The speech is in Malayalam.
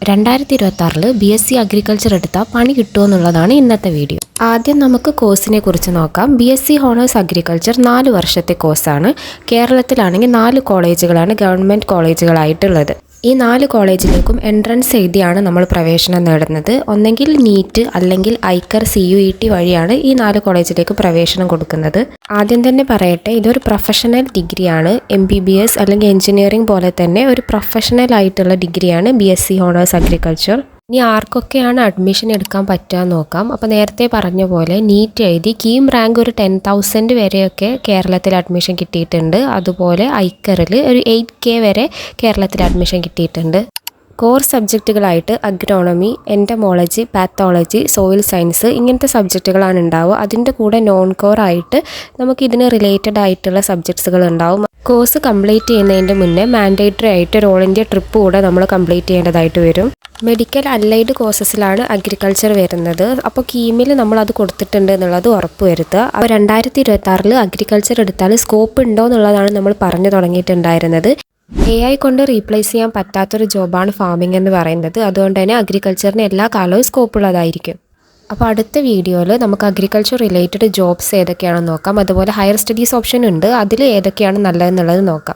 2026 BSc അഗ്രികൾച്ചർ എടുത്താൽ പണി കിട്ടുമോ എന്നുള്ളതാണ് ഇന്നത്തെ വീഡിയോ. ആദ്യം നമുക്ക് കോഴ്സിനെ കുറിച്ച് നോക്കാം. BSc ഹോണേഴ്സ് അഗ്രികൾച്ചർ 4 വർഷത്തെ കോഴ്സാണ്. കേരളത്തിലാണെങ്കിൽ 4 കോളേജുകളാണ് ഗവൺമെൻറ് കോളേജുകളായിട്ടുള്ളത്. ഈ 4 കോളേജിലേക്കും എൻട്രൻസ് എഴുതിയാണ് നമ്മൾ പ്രവേശനം നേടുന്നത്. ഒന്നെങ്കിൽ നീറ്റ് അല്ലെങ്കിൽ ഐക്കർ CUET വഴിയാണ് ഈ 4 കോളേജിലേക്ക് പ്രവേശനം കൊടുക്കുന്നത്. ആദ്യം തന്നെ പറയട്ടെ, ഇതൊരു പ്രൊഫഷണൽ ഡിഗ്രിയാണ്. MBBS അല്ലെങ്കിൽ എഞ്ചിനീയറിംഗ് പോലെ തന്നെ ഒരു പ്രൊഫഷണൽ ആയിട്ടുള്ള ഡിഗ്രിയാണ് BSc ഹോണേഴ്സ് അഗ്രികൾച്ചർ. ഇനി ആർക്കൊക്കെയാണ് അഡ്മിഷൻ എടുക്കാൻ പറ്റുക നോക്കാം. അപ്പോൾ നേരത്തെ പറഞ്ഞ പോലെ നീറ്റ് എഴുതി കീം റാങ്ക് ഒരു 10,000 വരെയൊക്കെ കേരളത്തിൽ അഡ്മിഷൻ കിട്ടിയിട്ടുണ്ട്. അതുപോലെ ഐക്കറിൽ ഒരു 8K വരെ കേരളത്തിൽ അഡ്മിഷൻ കിട്ടിയിട്ടുണ്ട്. കോർ സബ്ജക്റ്റുകളായിട്ട് agronomy, entomology, pathology, soil science ഇങ്ങനത്തെ സബ്ജക്റ്റുകളാണ് ഉണ്ടാവുക. അതിൻ്റെ കൂടെ നോൺ കോർ ആയിട്ട് നമുക്കിതിന് റിലേറ്റഡ് ആയിട്ടുള്ള സബ്ജക്ട്സുകൾ ഉണ്ടാവും. കോഴ്സ് കംപ്ലീറ്റ് ചെയ്യുന്നതിൻ്റെ മുന്നേ മാൻഡേറ്ററി ആയിട്ട് ഒരു ഓൾ ഇന്ത്യ ട്രിപ്പ് കൂടെ നമ്മൾ കംപ്ലീറ്റ് ചെയ്യേണ്ടതായിട്ട് വരും. മെഡിക്കൽ അല്ലൈഡ് കോഴ്സസിലാണ് അഗ്രികൾച്ചർ വരുന്നത്. അപ്പോൾ കീമിൽ നമ്മളത് കൊടുത്തിട്ടുണ്ട് എന്നുള്ളത് ഉറപ്പ് വരുത്തുക. അപ്പോൾ 2026 അഗ്രികൾച്ചർ എടുത്താൽ സ്കോപ്പ് ഉണ്ടോ എന്നുള്ളതാണ് നമ്മൾ പറഞ്ഞു തുടങ്ങിയിട്ടുണ്ടായിരുന്നത്. AI കൊണ്ട് റീപ്ലേസ് ചെയ്യാൻ പറ്റാത്തൊരു ജോബാണ് ഫാമിംഗ് എന്ന് പറയുന്നത്. അതുകൊണ്ട് തന്നെ അഗ്രികൾച്ചറിന് എല്ലാ കാലവും സ്കോപ്പ് ഉള്ളതായിരിക്കും. അപ്പോൾ അടുത്ത വീഡിയോയിൽ നമുക്ക് അഗ്രികൾച്ചർ റിലേറ്റഡ് ജോബ്സ് ഏതൊക്കെയാണെന്ന് നോക്കാം. അതുപോലെ ഹയർ സ്റ്റഡീസ് ഓപ്ഷൻ ഉണ്ട്, അതിൽ ഏതൊക്കെയാണ് നല്ലതെന്നുള്ളത് നോക്കാം.